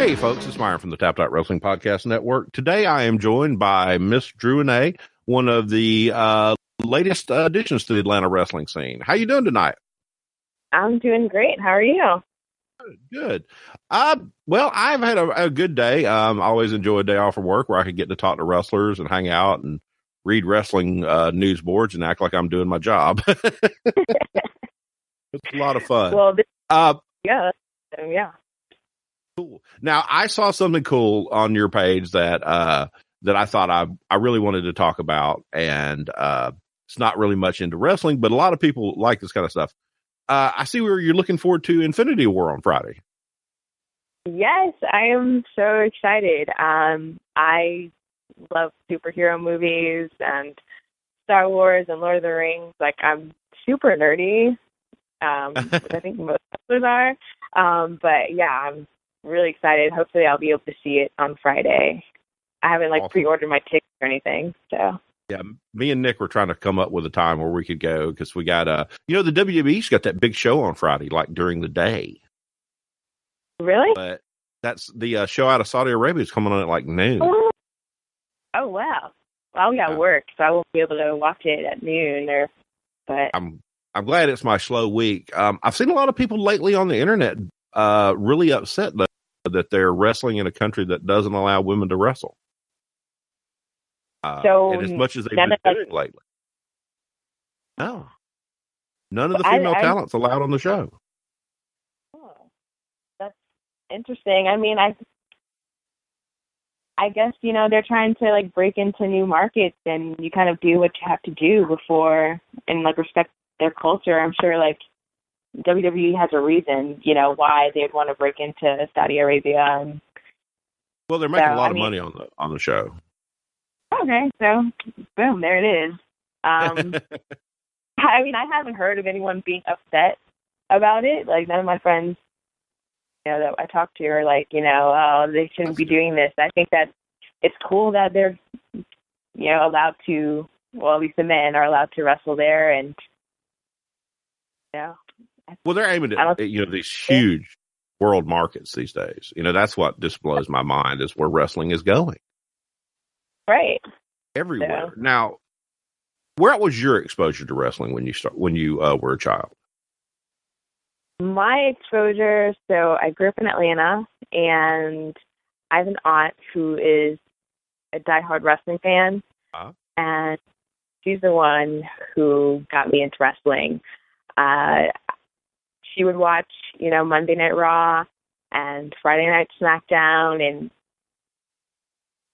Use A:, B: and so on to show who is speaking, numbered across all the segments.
A: Hey, folks, it's Myron from the Tap Wrestling Podcast Network. Today I am joined by Miss Drew Renee, one of the latest additions to the Atlanta wrestling scene. How you doing tonight?
B: I'm doing great. How are you?
A: Good. Well, I've had a good day. I always enjoy a day off from work where I can get to talk to wrestlers and hang out and read wrestling news boards and act like I'm doing my job. It's a lot of fun.
B: Well, yeah.
A: Cool. Now, I saw something cool on your page that I thought I really wanted to talk about, and it's not really much into wrestling, but a lot of people like this kind of stuff. I see where you're looking forward to Infinity War on Friday.
B: Yes, I am so excited. I love superhero movies and Star Wars and Lord of the Rings. Like, I'm super nerdy, which I think most wrestlers are. But yeah, I'm really excited. Hopefully I'll be able to see it on Friday. I haven't
A: Awesome.
B: pre-ordered my tickets or anything, so.
A: Yeah, me and Nick were trying to come up with a time where we could go because we got the WWE's got that big show on Friday, like during the day.
B: Really?
A: But that's the show out of Saudi Arabia is coming on at like noon.
B: Oh wow. Well, I got work, so I won't be able to watch it at noon. But
A: I'm glad it's my slow week. I've seen a lot of people lately on the internet really upset that they're wrestling in a country that doesn't allow women to wrestle. And as much as they've been doing lately. No. None of the female talent's allowed on the show.
B: Oh, that's interesting. I mean, I guess, they're trying to break into new markets, and you kind of do what you have to do before and respect their culture. I'm sure WWE has a reason, why they'd want to break into Saudi Arabia.
A: Well, they're making a lot of money on the show.
B: Okay, so boom, there it is. I mean, I haven't heard of anyone being upset about it. None of my friends, that I talk to are oh, they shouldn't be doing this. I think that it's cool that they're, allowed to. Well, at least the men are allowed to wrestle there, and
A: Well, they're aiming at these huge world markets these days. That's what just blows my mind is where wrestling is going.
B: Right.
A: Everywhere. So. Now, where was your exposure to wrestling when you were a child?
B: My exposure, so I grew up in Atlanta, and I have an aunt who is a diehard wrestling fan, and she's the one who got me into wrestling. She would watch, Monday Night Raw and Friday Night SmackDown, and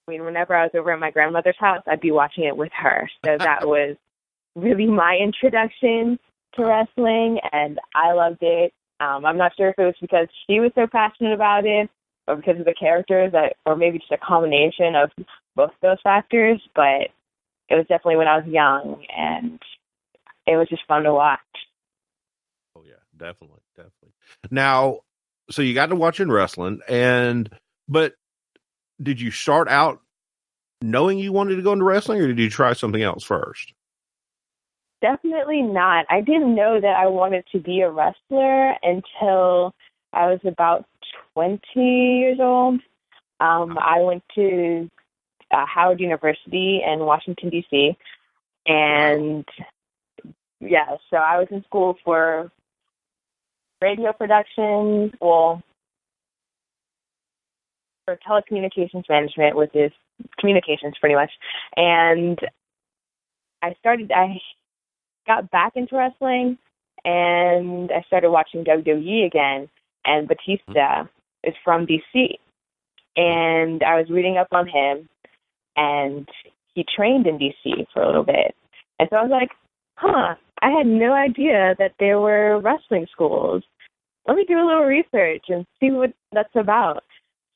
B: whenever I was over at my grandmother's house, I'd be watching it with her. So that was really my introduction to wrestling, and I loved it. I'm not sure if it was because she was so passionate about it or because of the characters, or maybe just a combination of both of those factors, but it was definitely when I was young, and it was just fun to watch.
A: Oh, yeah, definitely. Now, so you got to watching wrestling, but did you start out knowing you wanted to go into wrestling, or did you try something else first?
B: Definitely not. I didn't know that I wanted to be a wrestler until I was about 20 years old. I went to Howard University in Washington, D.C., and so I was in school for radio production, for telecommunications management, which is communications pretty much. And I got back into wrestling, and I started watching WWE again, and Batista is from DC. And I was reading up on him, and he trained in DC for a little bit. And so I was like, I had no idea that there were wrestling schools. Let me do a little research and see what that's about.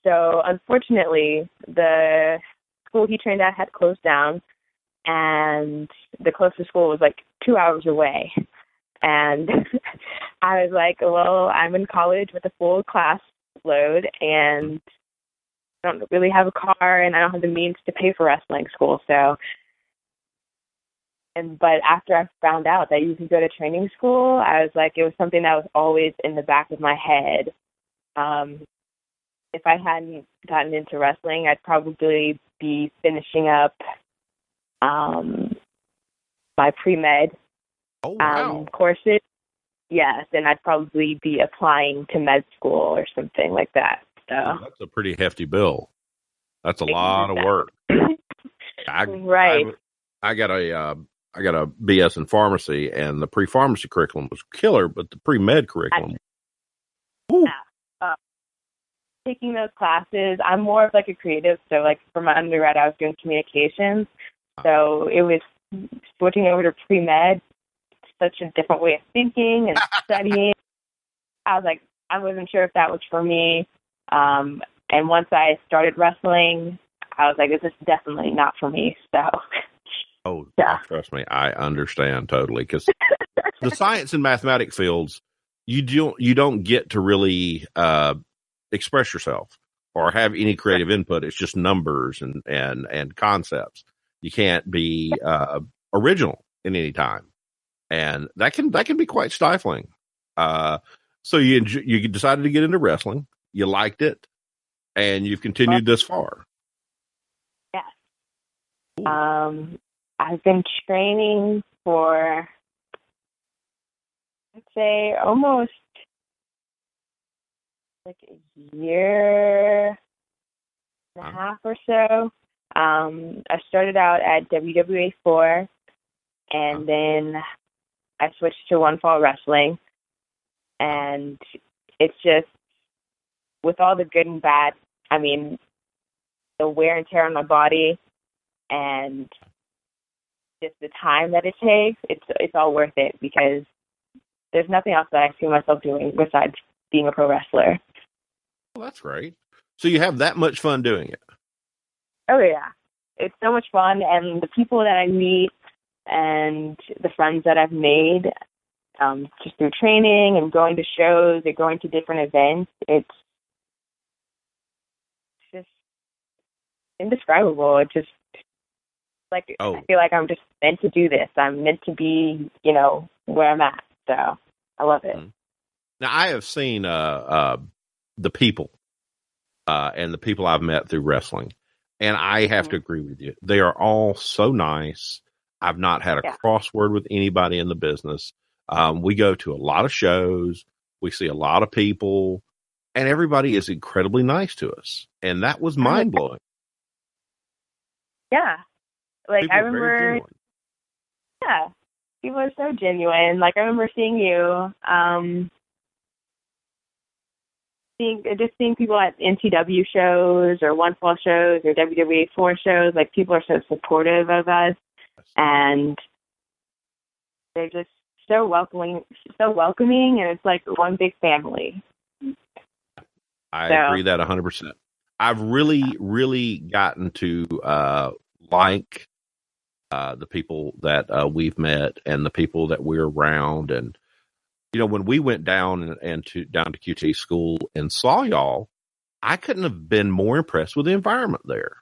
B: So unfortunately, the school he trained at had closed down, and the closest school was 2 hours away. And I was like, well, I'm in college with a full class load, and I don't really have a car, and I don't have the means to pay for wrestling school. But after I found out that you could go to training school, I was like, it was something that was always in the back of my head. And if I hadn't gotten into wrestling, I'd probably be finishing up my pre-med courses. Yes, and I'd probably be applying to med school or something like that. So
A: that's a pretty hefty bill. That's a lot of work.
B: Right.
A: I got a BS in pharmacy, and the pre-pharmacy curriculum was killer, but the pre-med curriculum.
B: Taking those classes, I'm more of like a creative. So like for my undergrad, I was doing communications. So it was switching over to pre-med, such a different way of thinking and studying. I was like, I wasn't sure if that was for me. And once I started wrestling, I was like, this is definitely not for me. So,
A: trust me, I understand totally, because the science and mathematics fields, you don't get to really express yourself or have any creative input. It's just numbers and concepts. You can't be original in any time, and that can be quite stifling. So you decided to get into wrestling. You liked it, and you've continued this far.
B: Yes. I've been training for, I'd say, almost like a year and a half or so. I started out at WWA 4, and then I switched to One Fall Wrestling. And it's just, with all the good and bad, I mean, the wear and tear on my body and just the time that it takes, it's all worth it, because there's nothing else that I see myself doing besides being a pro wrestler.
A: Well, that's great. So you have that much fun doing it?
B: Oh, yeah. It's so much fun, and the people that I meet and the friends that I've made just through training and going to shows or going to different events, it's just indescribable. It just, I feel like I'm just meant to do this. I'm meant to be, where I'm at. So I love it.
A: Now, I have seen the people and the people I've met through wrestling, and I have to agree with you. They are all so nice. I've not had a crossword with anybody in the business. We go to a lot of shows. We see a lot of people, and everybody is incredibly nice to us. And that was mind-blowing.
B: Yeah. Like, I remember, people are so genuine. Like, I remember seeing you, seeing people at NCW shows or One Fall shows or WWA 4 shows. Like, people are so supportive of us, and they're just so welcoming, and it's like one big family.
A: I agree that 100%. I've really, really gotten to like the people that we've met and the people that we're around. And, when we went down to QT school and saw y'all, I couldn't have been more impressed with the environment there.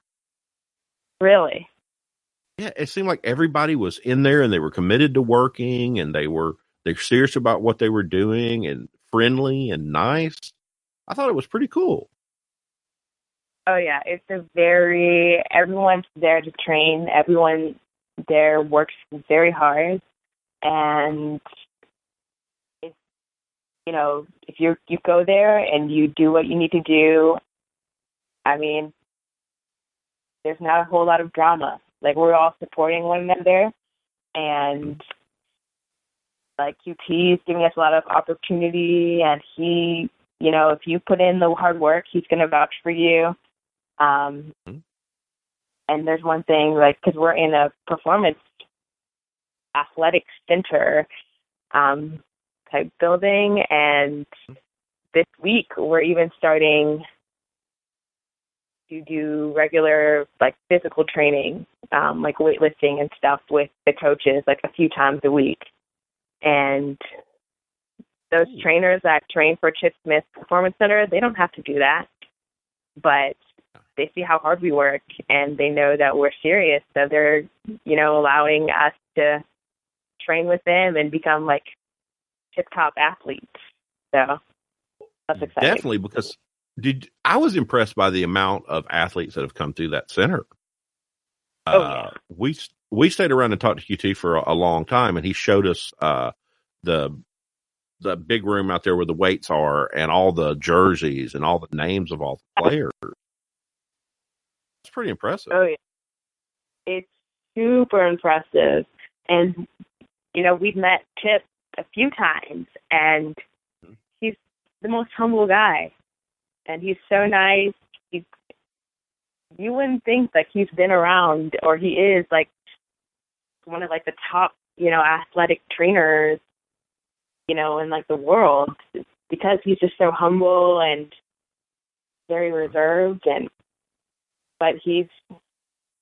B: Really?
A: Yeah, it seemed like everybody was in there and they were committed to working, and they're serious about what they were doing and friendly and nice. I thought it was pretty cool.
B: Oh yeah, everyone's there to train. Everyone there works very hard, and it's, if you go there and you do what you need to do, I mean, there's not a whole lot of drama. Like, we're all supporting one another, and like, QT is giving us a lot of opportunity, and he, if you put in the hard work, he's going to vouch for you. And there's one thing, like, because we're in a performance athletic center type building, and this week we're even starting to do regular, like, physical training, like weightlifting and stuff with the coaches, like, a few times a week. And those trainers that train for Chip Smith Performance Center, they don't have to do that, but they see how hard we work, and they know that we're serious. So they're, allowing us to train with them and become like tip-top athletes. So that's exciting.
A: Definitely, because I was impressed by the amount of athletes that have come through that center.
B: Oh yeah.
A: We stayed around and talked to QT for a long time, and he showed us the the big room out there where the weights are and all the jerseys and all the names of all the players. It's pretty impressive.
B: Oh yeah. It's super impressive. And, we've met Chip a few times, and he's the most humble guy. And he's so nice. You wouldn't think like he's been around, or he is like one of like the top, athletic trainers, in like the world, because he's just so humble and very reserved. But he's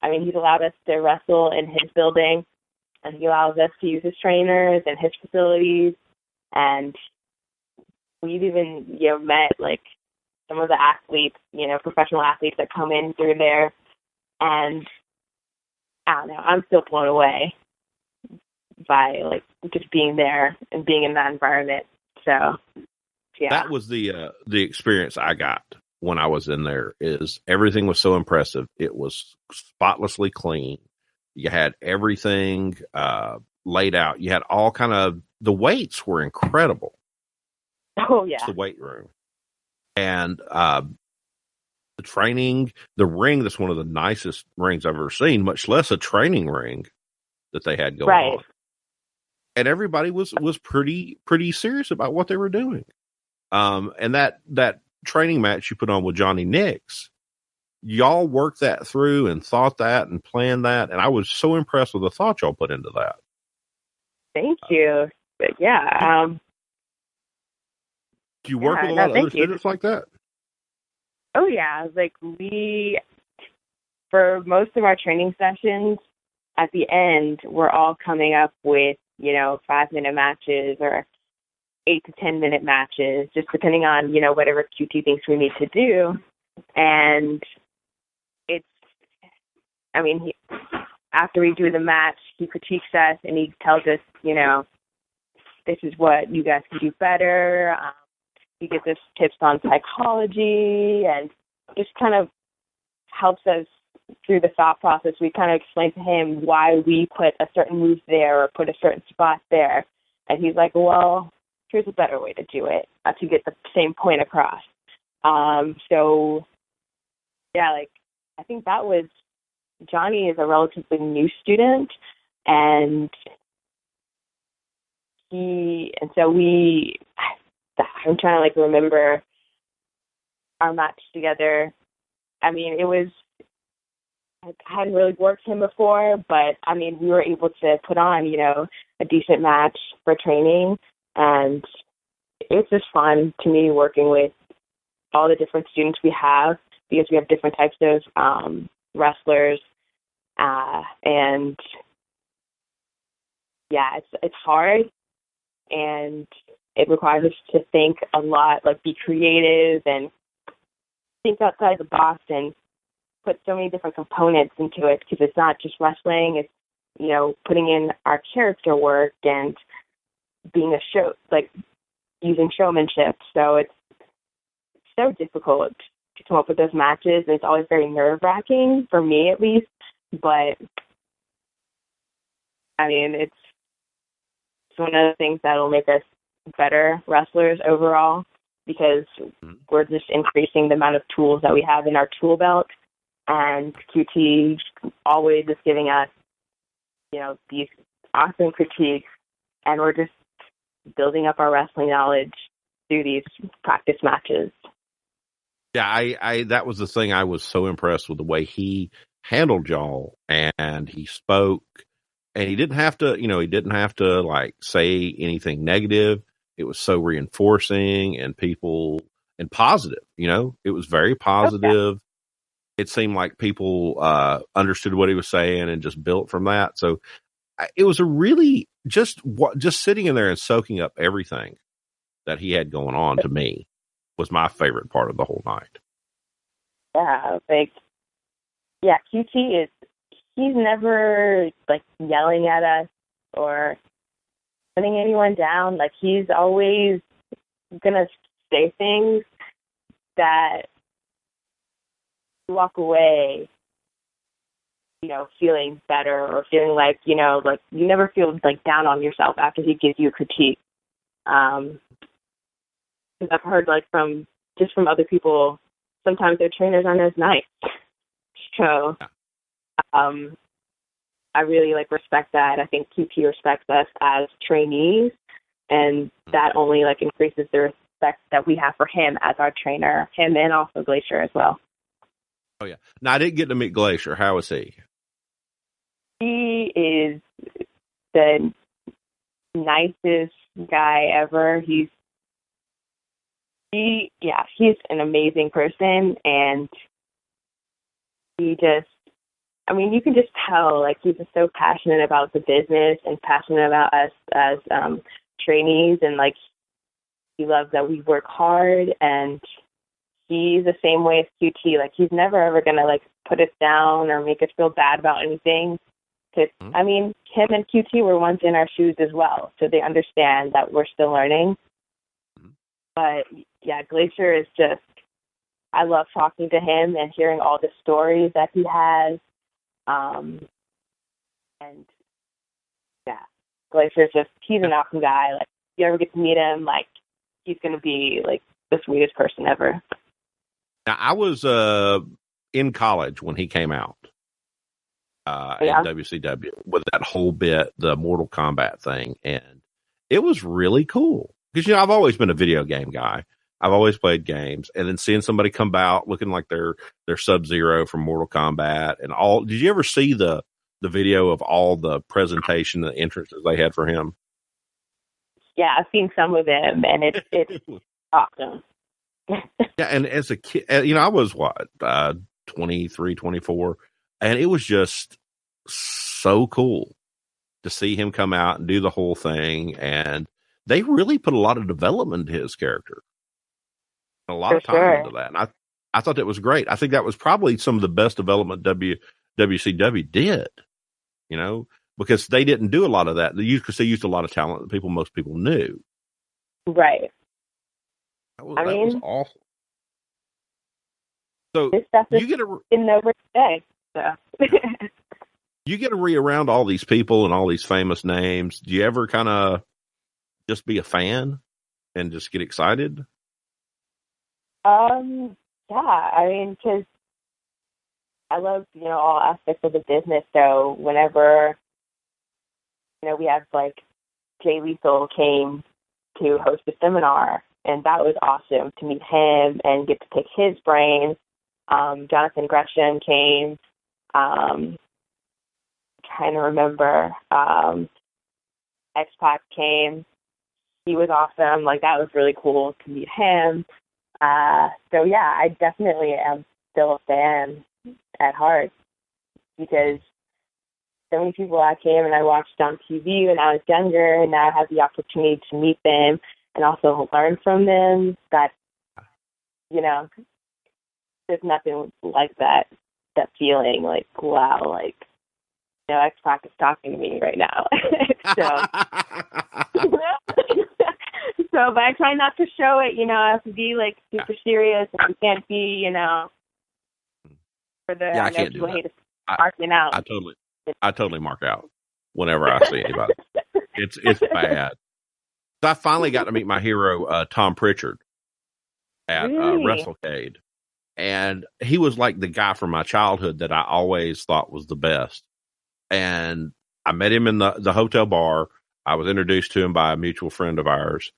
B: allowed us to wrestle in his building, and he allows us to use his trainers and his facilities. And we've even, met like some of the athletes, professional athletes that come in through there. And I don't know, I'm still blown away by like just being there and being in that environment. So yeah.
A: That was the experience I got when I was in there. Is everything was so impressive. It was spotlessly clean. You had everything laid out. You had all kind of, the weights were incredible.
B: Oh yeah.
A: It's the weight room. And the training, the ring, that's one of the nicest rings I've ever seen, much less a training ring that they had going on. And everybody was pretty serious about what they were doing. And that training match you put on with Johnny Nix, y'all worked that through and thought that and planned that. And I was so impressed with the thought y'all put into that.
B: Thank you. But yeah.
A: Do you work with a lot of other students like that?
B: Oh yeah. Like for most of our training sessions, at the end, we're all coming up with, 5-minute matches or 8 to 10-minute matches, just depending on, whatever QT thinks we need to do. And after we do the match, he critiques us and he tells us, this is what you guys can do better. He gives us tips on psychology and just kind of helps us through the thought process. We kind of explain to him why we put a certain move there or put a certain spot there. And he's like, well, here's a better way to do it to get the same point across. So, yeah, like, I think that was, Johnny is a relatively new student, and I'm trying to like remember our match together. I mean, I hadn't really worked him before, but I mean, we were able to put on, a decent match for training, and it's just fun to me working with all the different students we have, because we have different types of wrestlers, and yeah, it's hard, and it requires us to think a lot, like be creative and think outside the box and put so many different components into it, because it's not just wrestling, it's, putting in our character work and being a show, like using showmanship. So it's so difficult to come up with those matches, and it's always very nerve-wracking, for me at least. But I mean, it's one of the things that'll make us better wrestlers overall, because we're just increasing the amount of tools that we have in our tool belt, and QT always is giving us, these awesome critiques, and we're just building up our wrestling knowledge through these practice matches.
A: Yeah, I that was the thing. I was so impressed with the way he handled y'all, and he spoke, and he didn't have to like say anything negative. It was so reinforcing and positive. It was very positive. Okay. It seemed like people understood what he was saying and just built from that. So it was a really just sitting in there and soaking up everything that he had going on, to me, was my favorite part of the whole night.
B: Yeah, QT he's never like yelling at us or putting anyone down. Like, he's always gonna say things that you walk away, feeling better or feeling like, like you never feel like down on yourself after he gives you a critique. Because I've heard like from other people, sometimes their trainers aren't as nice. So, I really like respect that. I think QT respects us as trainees, and that only like increases the respect that we have for him as our trainer, him and also Glacier as well.
A: Oh yeah. Now I didn't get to meet Glacier. How is he?
B: He is the nicest guy ever. He's an amazing person, and he just, you can just tell, like, he's just so passionate about the business and passionate about us as trainees, and, like, he loves that we work hard, and he's the same way as QT. Like, he's never ever going to, like, put us down or make us feel bad about anything. Cause, him and QT were once in our shoes as well, so they understand that we're still learning. But, yeah, Glacier is just, I love talking to him and hearing all the stories that he has. And yeah, Glacier's just, he's an awesome guy. Like, if you ever get to meet him, like, he's going to be like the sweetest person ever.
A: Now, I was in college when he came out in WCW with that whole bit, the Mortal Kombat thing, and it was really cool because I've always been a video game guy. I've always played games, and then seeing somebody come out looking like they're Sub-Zero from Mortal Kombat and all. Did you ever see the video of all the presentation, the entrances they had for him?
B: Yeah, I've seen some of them, and it's awesome.
A: Yeah, and as a kid, I was 23, 24, and it was just so cool to see him come out and do the whole thing, and they really put a lot of development into his character. A lot of time into that. And I thought that was great. I think that was probably some of the best development WCW did, because they didn't do a lot of that. They used a lot of talent that most people knew.
B: Right.
A: That was awful. So
B: this stuff
A: you get to
B: in over today. So.
A: You get to around all these people and all these famous names. Do you ever kind of just be a fan and just get excited?
B: Yeah, because I love, all aspects of the business. So whenever, we have like Jay Lethal came to host a seminar, and that was awesome to meet him and get to pick his brain. Jonathan Gresham came. Trying to remember. X-Pac came. He was awesome. Like, that was really cool to meet him. So yeah, I definitely am still a fan at heart, because so many people I came and I watched on TV when I was younger, and now I have the opportunity to meet them and also learn from them. That, there's nothing like that feeling like, wow, like, X-Pac is talking to me right now. So, but I try not to show it, I have to be, like, super serious, and I can't be, for the,
A: I can't do that.
B: Marking out.
A: I totally mark out whenever I see anybody. It's bad. So I finally got to meet my hero, Tom Pritchard, at WrestleCade. And he was like the guy from my childhood that I always thought was the best. And I met him in the hotel bar. I was introduced to him by a mutual friend of ours.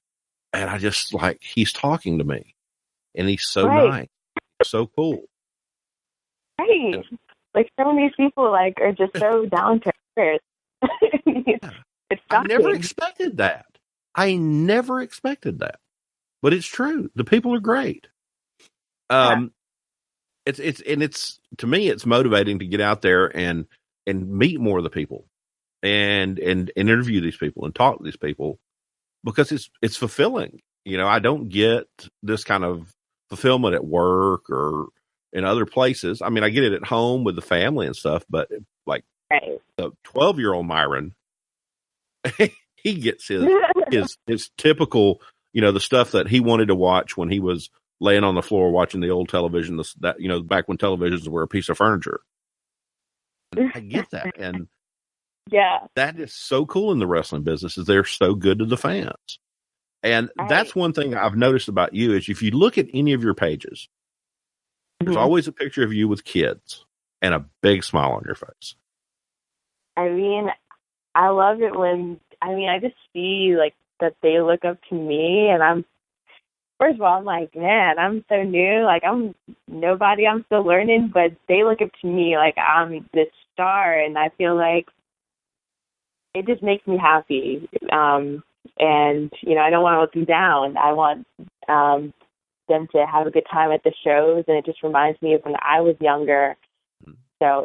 A: And I just he's talking to me, and he's so nice, so cool.
B: Right. Like, some of these people, are just so down to earth. It's
A: I never expected that. But it's true. The people are great. It's to me, it's motivating to get out there and meet more of the people and interview these people and talk to these people, because it's fulfilling. I don't get this kind of fulfillment at work or in other places. I get it at home with the family and stuff, but the 12-year-old Myron, he gets his typical, the stuff that he wanted to watch when he was laying on the floor watching the old television, that, you know, back when televisions were a piece of furniture. I get that. And
B: yeah,
A: that is so cool in the wrestling business, is they're so good to the fans. And that's one thing I've noticed about you is if you look at any of your pages, there's always a picture of you with kids and a big smile on your face.
B: I mean, I love it when, I just see, like, that they look up to me, and first of all, I'm like, man, I'm so new. Like, I'm nobody. I'm still learning, but they look up to me like I'm this star, and I feel like it just makes me happy. And, you know, I don't want to let them down. I want them to have a good time at the shows, and it just reminds me of when I was younger. So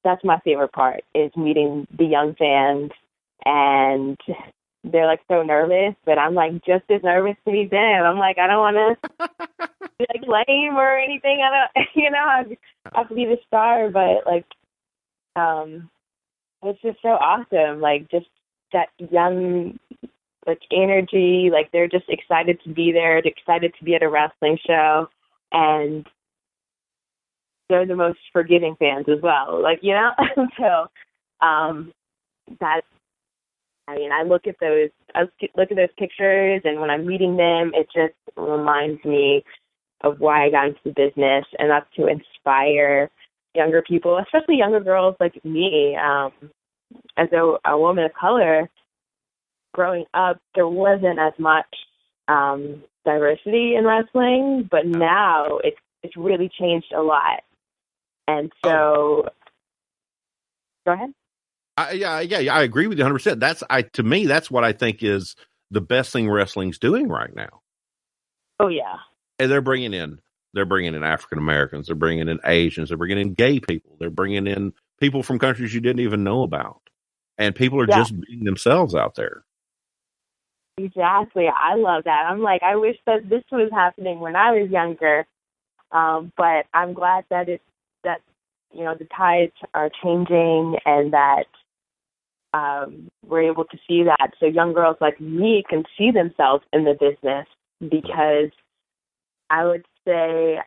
B: that's my favorite part, is meeting the young fans, and they're like so nervous, but I'm like just as nervous to meet them. I'm like, I don't want to be like lame or anything. I don't, you know, I have to be the star, but like, it's just so awesome. Like, just that young, like, energy. Like, they're just excited to be there, excited to be at a wrestling show, and they're the most forgiving fans as well. Like, you know, so that's. I look at those pictures, and when I'm meeting them, it just reminds me of why I got into the business, and that's to inspire younger people, especially younger girls like me. As a woman of color, growing up, there wasn't as much diversity in wrestling, but now it's really changed a lot. And so, go ahead.
A: Yeah, I agree with you 100%. To me, that's what I think is the best thing wrestling's doing right now.
B: Oh yeah,
A: and they're bringing in African Americans, they're bringing in Asians, they're bringing in gay people, they're bringing in people from countries you didn't even know about, and people are just being themselves out there.
B: Exactly, I love that. I'm like, I wish that this was happening when I was younger, but I'm glad that you know, the tides are changing, and that we're able to see that, so young girls like me can see themselves in the business. Because I would say,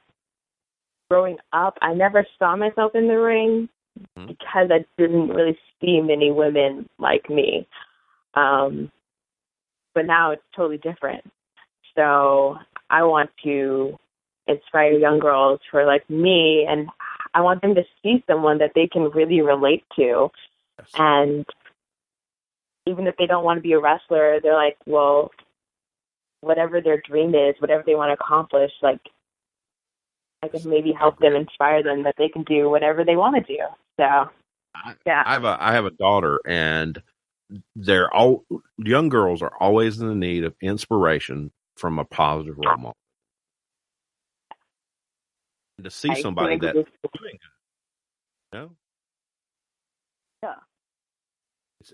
B: growing up, I never saw myself in the ring because I didn't really see many women like me. But now it's totally different. So I want to inspire young girls who are like me, and I want them to see someone that they can really relate to.
A: Yes.
B: And even if they don't want to be a wrestler, they're like, well, whatever their dream is, whatever they want to accomplish, like, I can maybe help them, inspire them, that they can do whatever they want to do. So, yeah.
A: I have a daughter, and young girls are always in the need of inspiration from a positive role model. And to see somebody that's doing good, you know?
B: Yeah.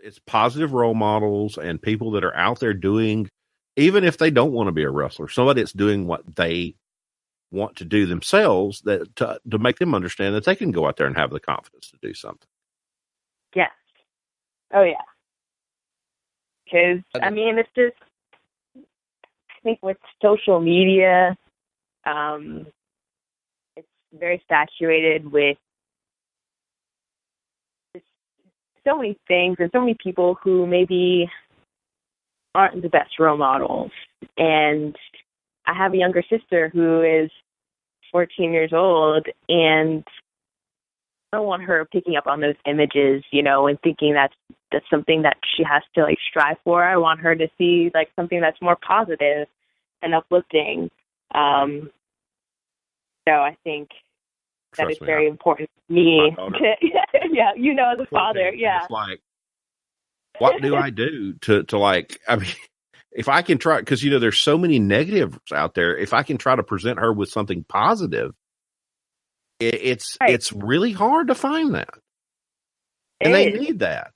A: It's positive role models and people that are out there doing, even if they don't want to be a wrestler, somebody that's doing what they want to do themselves, that to make them understand that they can go out there and have the confidence to do something.
B: Yes. Oh, yeah. Because, it's just, I think with social media, it's very saturated with so many things and so many people who maybe aren't the best role models. And I have a younger sister who is 14 years old, and I don't want her picking up on those images, you know, and thinking that's something that she has to, like, strive for. I want her to see, like, something that's more positive and uplifting. So I think that it's very important to me. Yeah, you know, as a father, yeah.
A: It's like, what do I do to like, if I can try, because, you know, there's so many negatives out there. If I can try to present her with something positive, it's really hard to find that. And they need that.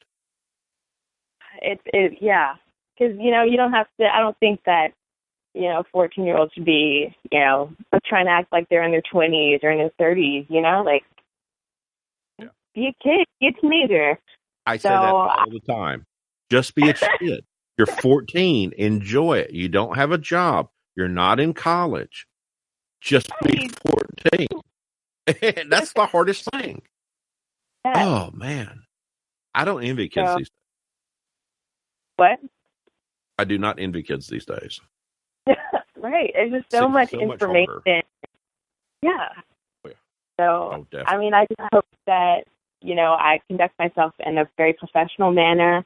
B: Yeah. Because, you know, you don't have to, I don't think that, you know, 14-year-olds should be, you know, trying to act like they're in their 20s or in their 30s, you know, like, be a kid, be a teenager.
A: I say that all the time. Just be a kid. You're 14. Enjoy it. You don't have a job. You're not in college. Just be 14. And that's the hardest thing.
B: Yeah.
A: Oh, man. I don't envy kids these days.
B: What?
A: I do not envy kids these days.
B: Right. There's just so much information. Yeah.
A: Oh, yeah.
B: So, I mean, I just hope that, you know, I conduct myself in a very professional manner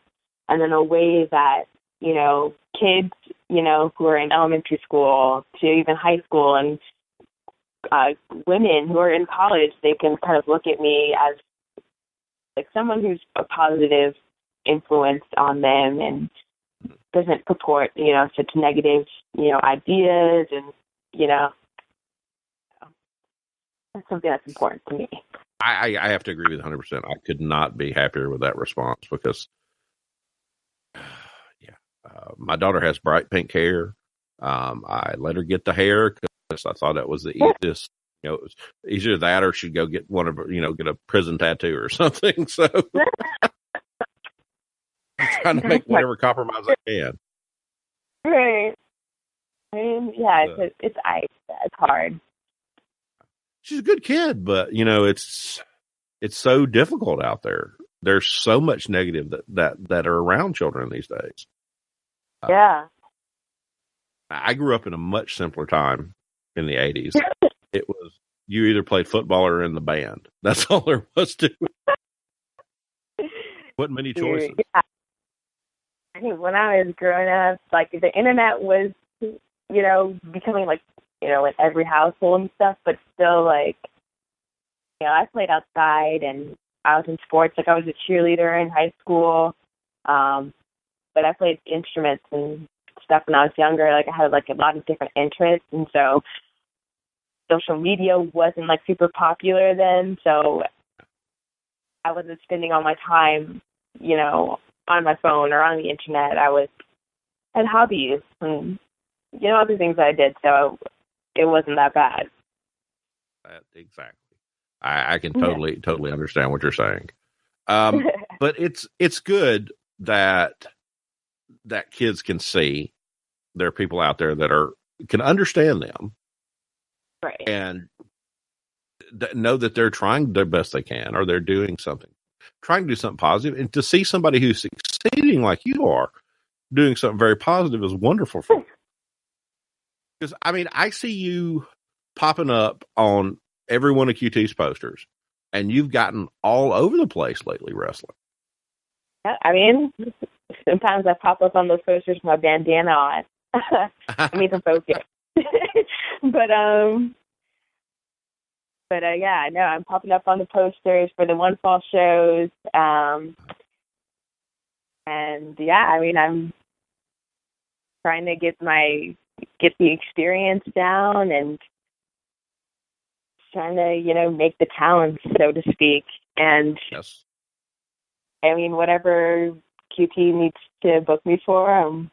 B: and in a way that, you know, kids, you know, who are in elementary school to even high school and women who are in college, they can kind of look at me as like someone who's a positive influence on them and doesn't purport, you know, such negative, you know, ideas and, you know, that's something that's important to me.
A: I have to agree with 100%. I could not be happier with that response because, my daughter has bright pink hair. I let her get the hair because I thought that was the easiest. You know, it was either that or she'd go get one of her, you know, get a prison tattoo or something. So I'm trying to make whatever compromise I can.
B: Right. I mean, yeah, it's hard.
A: She's a good kid, but you know, it's so difficult out there. There's so much negative that are around children these days.
B: Yeah.
A: I grew up in a much simpler time in the 80s. It was you either played football or in the band. That's all there was to it. Wasn't many choices.
B: Yeah. I think when I was growing up, like the internet was, you know, becoming like, you know, in every household and stuff, but still like, you know, I played outside and I was in sports. Like I was a cheerleader in high school. But I played instruments and stuff when I was younger. Like I had like a lot of different interests. And so social media wasn't like super popular then. So I wasn't spending all my time, you know, on my phone or on the internet. I had hobbies and, you know, other things I did. So it wasn't that bad.
A: Exactly. I can totally understand what you're saying. But it's good that kids can see there are people out there that can understand them.
B: Right.
A: And know that they're trying their best they can, or they're doing something, trying to do something positive. And to see somebody who's succeeding like you are, doing something very positive is wonderful for you. Because, I mean, I see you popping up on every one of QT's posters, and you've gotten all over the place lately wrestling.
B: Yeah, I mean, sometimes I pop up on those posters with my bandana on. I need to focus. But yeah, no, I'm popping up on the posters for the One Fall shows. And yeah, I mean, I'm trying to get the experience down and trying to, you know, make the talent, so to speak. And
A: yes.
B: I mean, whatever QT needs to book me for, I'm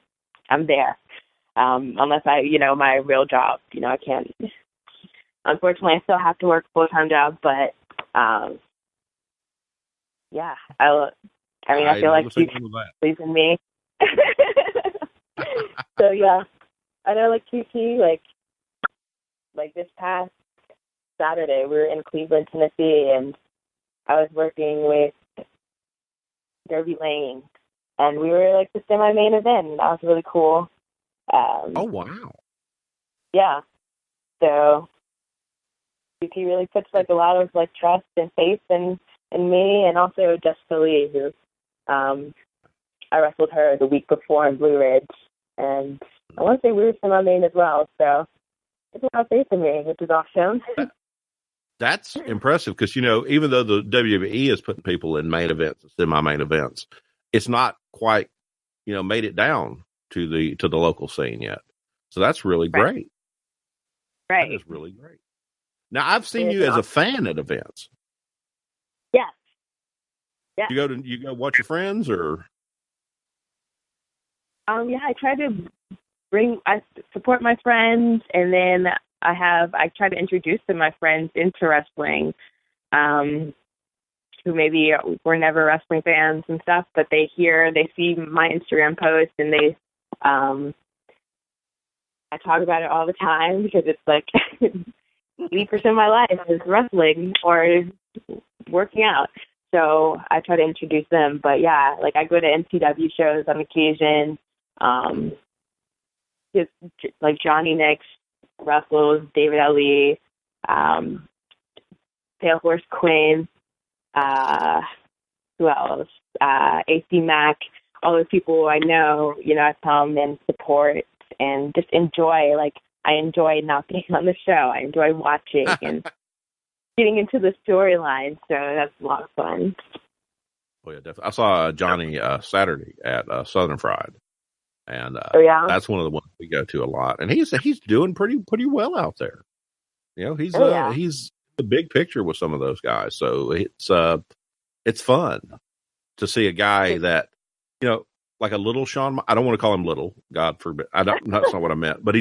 B: there. Unless you know, my real job, you know, I can't. Unfortunately, I still have to work a full-time job, but yeah, I feel like QT believes in me. So yeah, I know, like QT, like this past Saturday, we were in Cleveland, Tennessee, and I was working with Derby Lane, and we were like the semi-main event, and that was really cool.
A: Oh wow!
B: Yeah, so QT really puts like a lot of like trust and faith in me, and also Jessica Lee, who I wrestled her the week before in Blue Ridge, and I want to say we were semi-main as well. So it's a lot of faith in me, which is awesome.
A: That's impressive because, you know, even though the WWE is putting people in main events and semi-main events, it's not quite, you know, made it down to the local scene yet. So that's really great.
B: Right.
A: That is really great. Now, I've seen you as a fan at events.
B: Yes. Yeah.
A: You go watch your friends or?
B: Yeah, I try to I support my friends, and then I try to introduce my friends into wrestling, who maybe were never wrestling fans and stuff, but they see my Instagram post, and they, I I talk about it all the time because it's like 80% of my life is wrestling or working out. So I try to introduce them. But yeah, like I go to NCW shows on occasion. Just like Johnny Nix wrestles, David Ali, Pale Horse Queen, who else? AC Mack, all those people I know, I come and support and just enjoy. Like, I enjoy not being on the show. I enjoy watching and getting into the storyline. So that's a lot of fun.
A: Oh, yeah, definitely. I saw Johnny Saturday at Southern Fried. And that's one of the ones we go to a lot. And he's doing pretty well out there. He's the big picture with some of those guys. So it's fun to see a guy that, like a little Shawn. I don't want to call him little, God forbid. That's not what I meant. But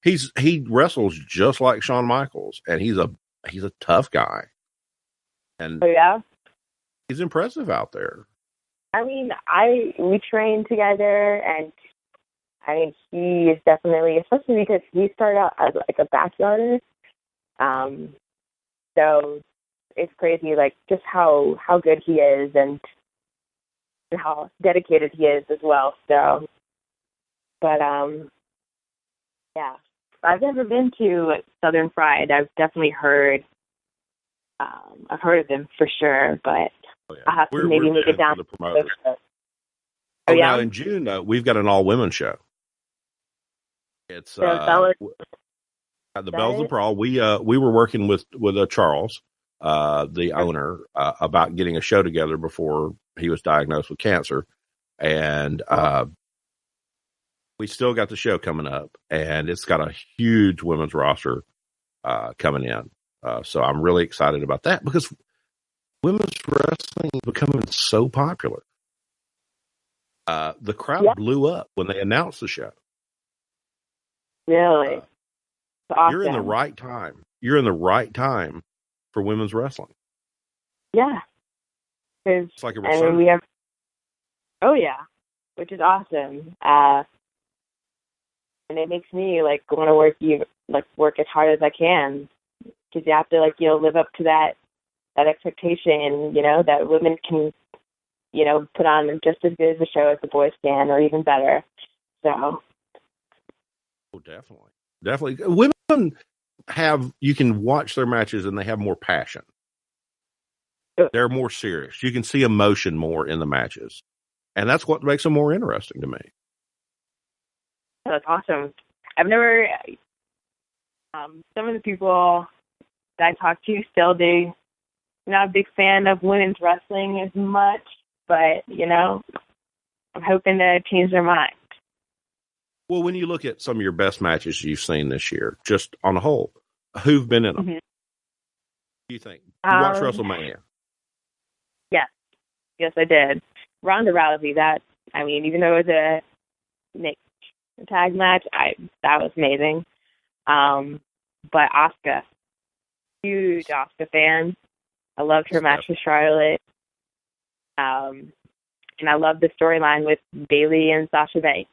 A: he wrestles just like Shawn Michaels, and he's a tough guy. And he's impressive out there.
B: I mean, we train together, and I mean, he is definitely, especially because he started out as like a backyarder. So it's crazy, like just how good he is and how dedicated he is as well. So, but yeah, I've never been to Southern Fried. I've definitely heard. I've heard of them for sure, but I'll have to maybe make it down.
A: Now in June we've got an all-women show. It's the Bells of Prawl. We were working with Charles, the owner, about getting a show together before he was diagnosed with cancer, and we still got the show coming up, and it's got a huge women's roster coming in. So I'm really excited about that because women's wrestling is becoming so popular. The crowd blew up when they announced the show.
B: Really? Awesome.
A: You're in the right time. You're in the right time for women's wrestling.
B: Yeah.
A: It's like a resurgence.
B: We have, which is awesome. And it makes me want to work as hard as I can, because you have to live up to that expectation, that women can, put on just as good as a show as the boys can, or even better. So.
A: Oh, definitely. Women you can watch their matches and they have more passion. They're more serious. You can see emotion more in the matches. And that's what makes them more interesting to me.
B: That's awesome. I've never, some of the people that I talk to still do, not a big fan of women's wrestling as much, but, I'm hoping to change their mind.
A: Well, when you look at some of your best matches you've seen this year, just on the whole, who've been in them? Mm-hmm. What do you think? You watched WrestleMania?
B: Yes, I did. Ronda Rousey, even though it was a mixed tag match, that was amazing. But Asuka, huge Asuka fan. I loved her match with Charlotte. And I love the storyline with Bayley and Sasha Banks.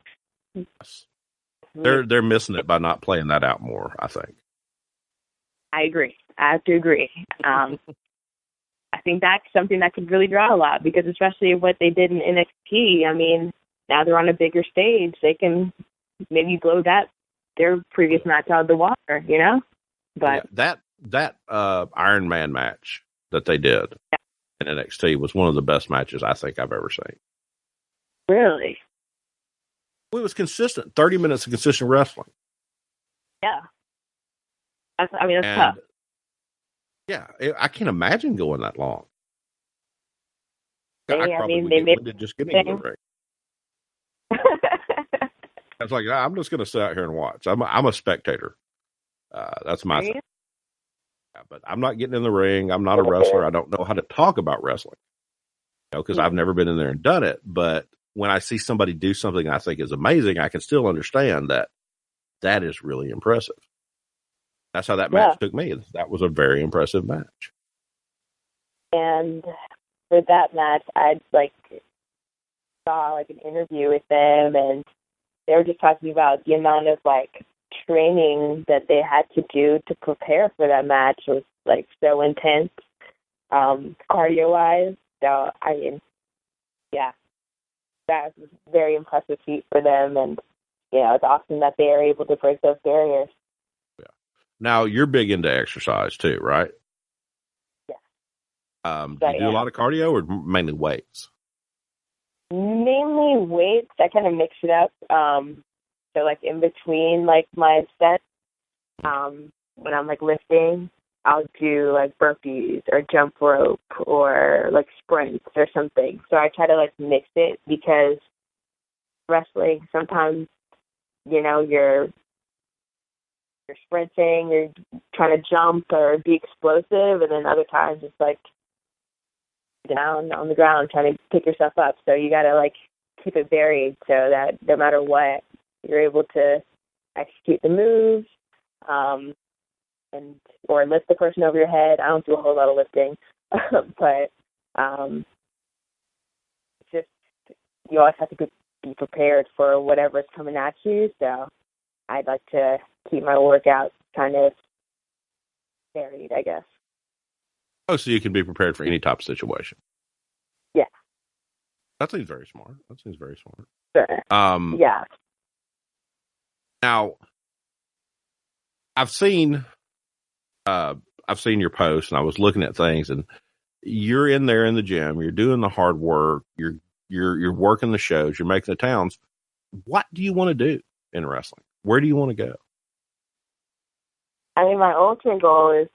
A: Yes. They're missing it by not playing that out more, I think.
B: I agree. I have to agree. I think that's something that could really draw a lot, because especially what they did in NXT, now they're on a bigger stage. They can maybe blow their previous match out of the water, But
A: that Iron Man match that they did in NXT was one of the best matches I think I've ever seen.
B: Really?
A: It was consistent, 30 minutes of consistent wrestling.
B: Yeah. That's tough.
A: Yeah, I can't imagine going that long. I probably would
B: get
A: winded just getting in the ring. I was like, I'm just going to sit out here and watch. I'm a spectator. That's my thing. Yeah, but I'm not getting in the ring. I'm not a wrestler. I don't know how to talk about wrestling, because I've never been in there and done it. But when I see somebody do something I think is amazing, I can still understand that is really impressive. That's how that match took me. That was a very impressive match.
B: And for that match, I saw an interview with them, and they were just talking about the amount of training that they had to do to prepare for that match was like so intense, cardio wise. So I mean, yeah, that was a very impressive feat for them, and it's awesome that they are able to break those barriers.
A: Yeah. Now you're big into exercise too, right?
B: Yeah.
A: Do you do a lot of cardio or mainly weights?
B: Mainly weights. I kind of mix it up. So like in between like my sets, when I'm like lifting, I'll do like burpees or jump rope or like sprints or something. So I try to like mix it because wrestling sometimes, you're sprinting, you're trying to jump or be explosive, and then other times it's like down on the ground trying to pick yourself up. So you got to like keep it varied so that no matter what, you're able to execute the moves, or lift the person over your head. I don't do a whole lot of lifting, but it's just you always have to be prepared for whatever's coming at you. So I'd like to keep my workouts kind of varied, I guess.
A: Oh, so you can be prepared for any type of situation.
B: Yeah.
A: That seems very smart.
B: Sure. Yeah.
A: Now, I've seen your posts, and I was looking at things, and you're in there in the gym. You're doing the hard work. You're working the shows. You're making the towns. What do you want to do in wrestling? Where do you want to go?
B: I mean, my ultimate goal is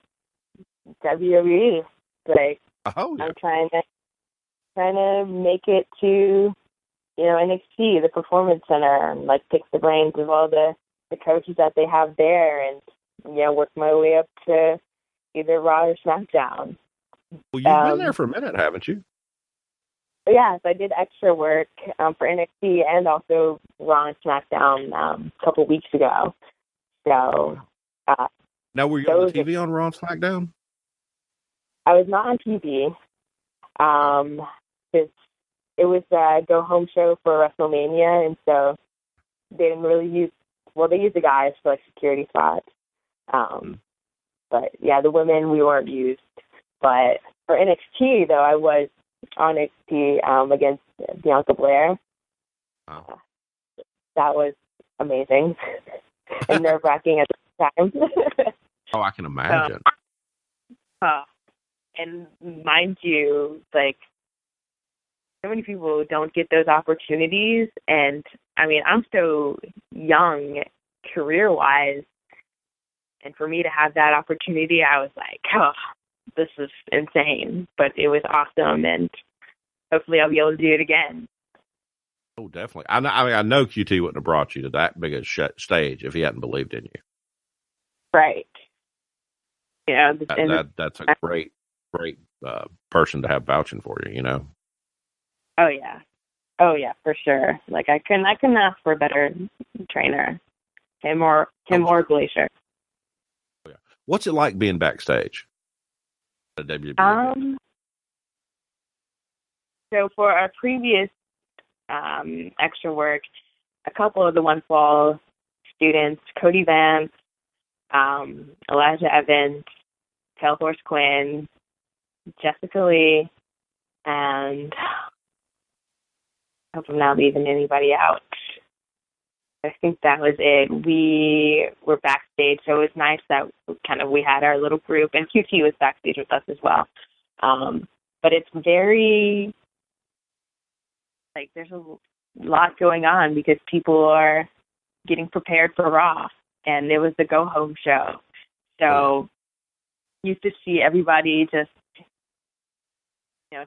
B: WWE. Like,
A: oh, yeah.
B: I'm trying to make it to, NXT, the Performance Center, and like pick the brains of all the coaches that they have there, and work my way up to either Raw or SmackDown.
A: Well, you've been there for a minute, haven't you?
B: Yes, I did extra work for NXT and also Raw and SmackDown a couple weeks ago. So,
A: now were you on the TV on Raw and SmackDown?
B: I was not on TV. It was a go-home show for WrestleMania, and so they didn't really they used the guys for like security spots. But yeah, the women we weren't used. But for NXT though, I was on NXT against Bianca Belair.
A: Wow.
B: That was amazing and nerve-wracking at the time.
A: Oh, I can imagine.
B: And mind you, like, so many people don't get those opportunities. And, I mean, I'm so young career-wise. And for me to have that opportunity, I was like, oh, this is insane. But it was awesome. And hopefully I'll be able to do it again.
A: Oh, definitely. I know QT wouldn't have brought you to that big a stage if he hadn't believed in you.
B: Right.
A: That's a great person to have vouching for you,
B: Oh yeah, for sure. Like I couldn't ask for a better trainer, him or Glacier.
A: Oh, yeah. What's it like being backstage at WWE?
B: So for our previous extra work, a couple of the One Fall students, Cody Vance, Elijah Evans, Tailhorse Quinn, Jessica Lee, and I hope I'm not leaving anybody out. I think that was it. We were backstage, so it was nice that we had our little group, and QT was backstage with us as well. But it's very, like, there's a lot going on because people are getting prepared for Raw, and it was the go-home show. So you used to see everybody just,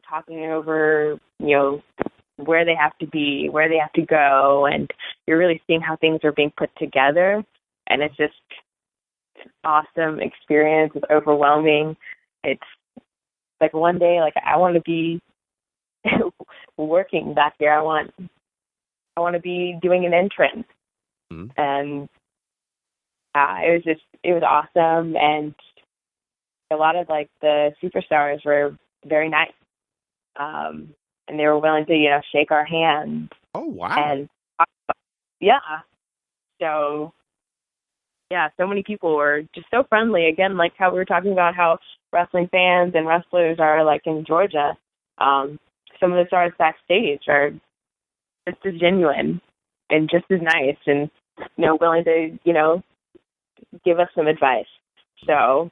B: talking over, where they have to be, where they have to go, and you're really seeing how things are being put together, and it's just an awesome experience. It's overwhelming. It's like one day, like I want to be working back there. I want to be doing an entrance, and it was awesome, and a lot of like the superstars were very nice. And they were willing to, shake our hands.
A: Oh, wow.
B: And, yeah. So yeah, so many people were just so friendly. Again, like how we were talking about how wrestling fans and wrestlers are like in Georgia. Some of the stars backstage are just as genuine and just as nice and, willing to, give us some advice. So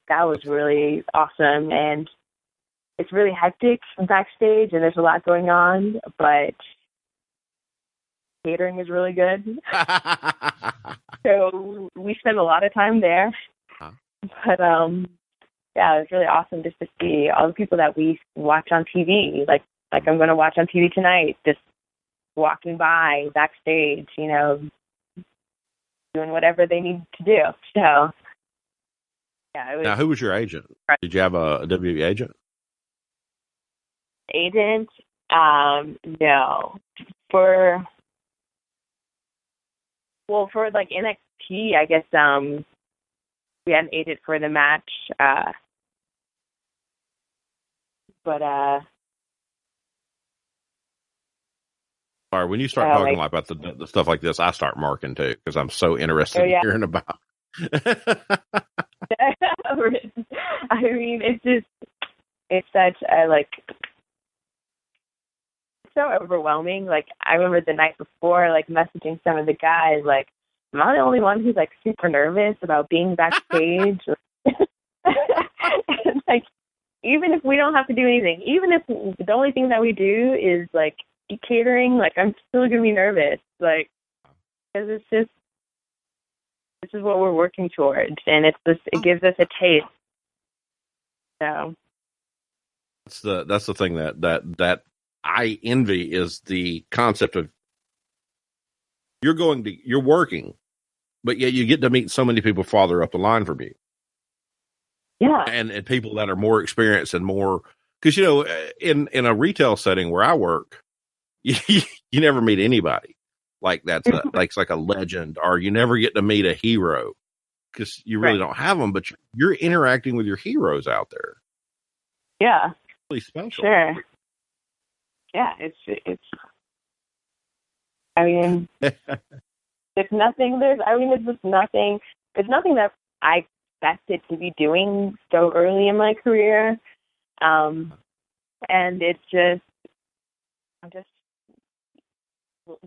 B: that was really awesome. And it's really hectic backstage and there's a lot going on, but catering is really good. So we spend a lot of time there. But yeah, it was really awesome just to see all the people that we watch on TV. Like I'm going to watch on TV tonight, just walking by backstage, doing whatever they need to do. So yeah.
A: Now, who was your agent? Did you have a WWE agent?
B: Agent? No. For like NXT, I guess we had an agent for the match. But
A: Or when you start talking about the stuff like this, I start marking too because I'm so interested in hearing about.
B: I mean, it's such a it's so overwhelming. Like I remember the night before, messaging some of the guys, like, am I the only one who's super nervous about being backstage? And, even if we don't have to do anything, even if the only thing that we do is catering, I'm still gonna be nervous, because it's just this is what we're working towards, and it gives us a taste. So
A: that's the thing that I envy is the concept of you're working, but yet you get to meet so many people farther up the line from you.
B: Yeah,
A: and people that are more experienced and more, because in a retail setting where I work, you never meet anybody that's like a legend, or you never get to meet a hero because you really don't have them, but you're interacting with your heroes out there.
B: Yeah,
A: really special.
B: Sure. Yeah, it's. I mean, it's nothing. It's just nothing. It's nothing that I expected to be doing so early in my career, and it's just I'm just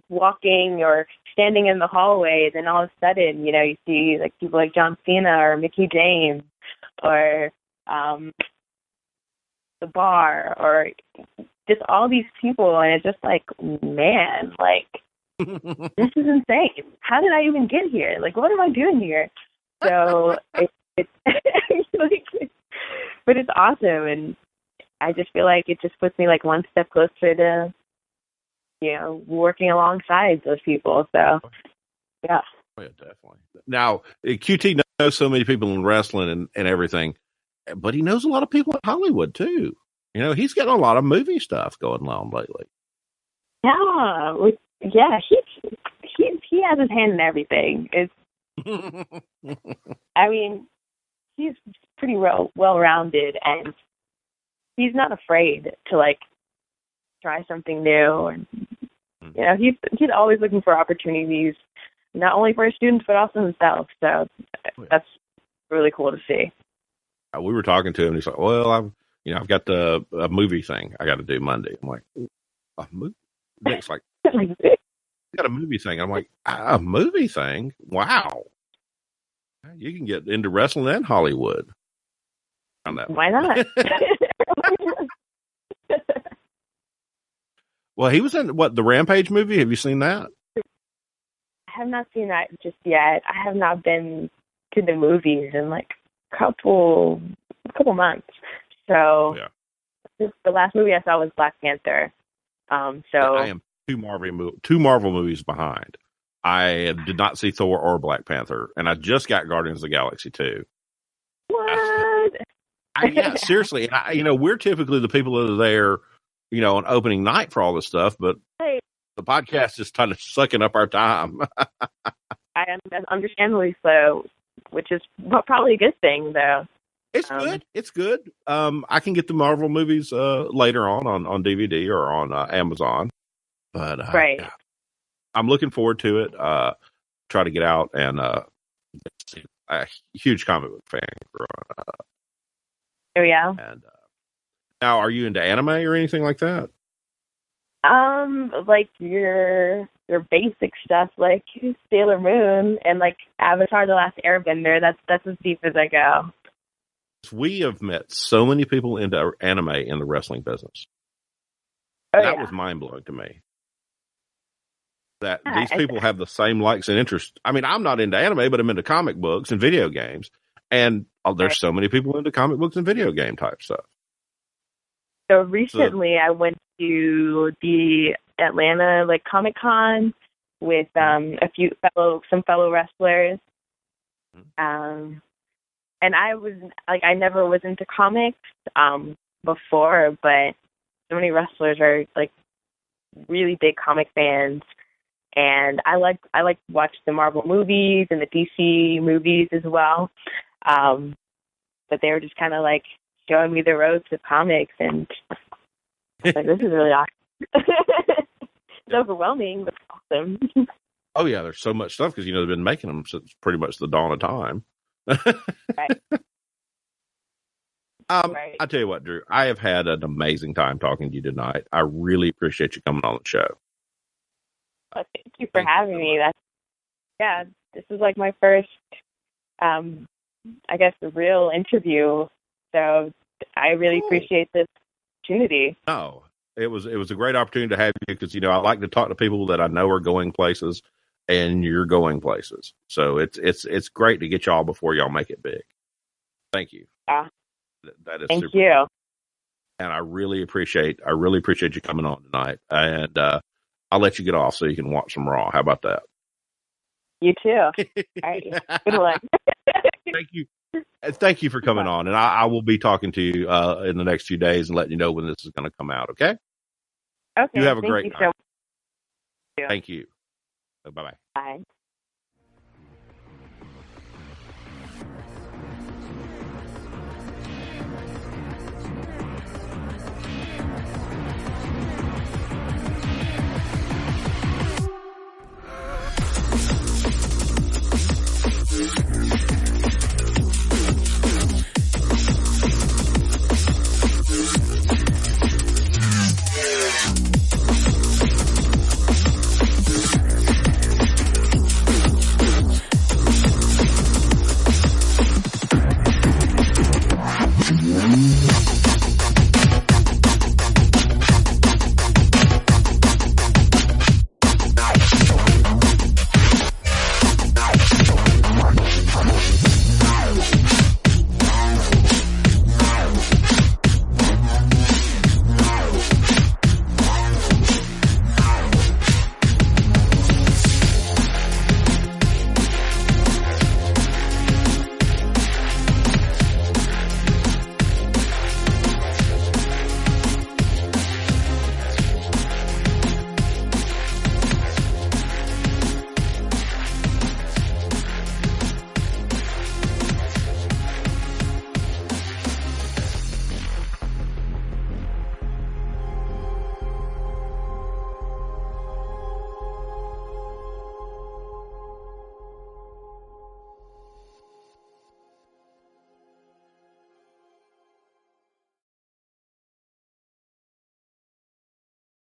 B: walking or standing in the hallways, and all of a sudden, you see people like John Cena or Mickey James or the Bar or just all these people, and it's just man, this is insane. How did I even get here? What am I doing here? So it's but it's awesome, and I just feel like it just puts me one step closer to working alongside those people. So yeah.
A: Oh, yeah, definitely. Now QT knows so many people in wrestling and everything, but he knows a lot of people in Hollywood too. He's getting a lot of movie stuff going on lately.
B: Yeah, he has his hand in everything. It's I mean, he's pretty well-rounded, and he's not afraid to try something new. And he's always looking for opportunities, not only for his students but also himself. So that's really cool to see.
A: We were talking to him, and he's like, "Well, I've got a movie thing I got to do Monday." I'm like, "A movie?" Nick's like, "You got a movie thing?" I'm like, "A movie thing? Wow! You can get into wrestling and Hollywood."
B: Why not?
A: Well, he was in the Rampage movie. Have you seen that?
B: I have not seen that just yet. I have not been to the movies in a couple months. So the last movie I saw was Black Panther. So
A: I am two Marvel movies behind. I did not see Thor or Black Panther, and I just got Guardians of the Galaxy 2.
B: What?
A: Yeah, seriously. And we're typically the people that are there, on opening night for all this stuff, but the podcast is kind of sucking up our time.
B: I understandably so, which is probably a good thing, though.
A: It's good. It's good. I can get the Marvel movies later on DVD or on Amazon. But I'm looking forward to it. try to get out and a huge comic book fan growing up.
B: Oh yeah.
A: And now, are you into anime or anything like that?
B: Like your basic stuff, like Sailor Moon and like Avatar: The Last Airbender. That's as deep as I go.
A: We have met so many people into anime in the wrestling business.
B: Oh,
A: that was mind blowing to me. That these people have the same likes and interests. I mean, I'm not into anime, but I'm into comic books and video games, and there's so many people into comic books and video game type stuff.
B: So recently, I went to the Atlanta Comic Con with some fellow wrestlers, and I was I never was into comics before, but so many wrestlers are really big comic fans, and I like to watch the Marvel movies and the DC movies as well. But they were just kind of showing me the ropes of comics, and I was like, this is really awesome. It's overwhelming, but awesome.
A: Oh yeah, there's so much stuff because they've been making them since pretty much the dawn of time.
B: Right.
A: Right. I tell you what, Drew, I have had an amazing time talking to you tonight. I really appreciate you coming on the show.
B: Well, thank you for having me. This is my first, I guess, real interview. So I really appreciate this opportunity.
A: No, it was a great opportunity to have you because I like to talk to people that I know are going places, and you're going places. So it's great to get y'all before y'all make it big. Thank you. That is
B: thank
A: super
B: you.
A: cool. And I really appreciate you coming on tonight. And I'll let you get off so you can watch some Raw. How about that?
B: You too. All right. Good luck.
A: Thank you. Thank you for coming on. And I will be talking to you in the next few days and letting you know when this is going to come out. Okay.
B: Okay.
A: You have a great night.
B: So much.
A: Thank you. Bye-bye.
B: Bye.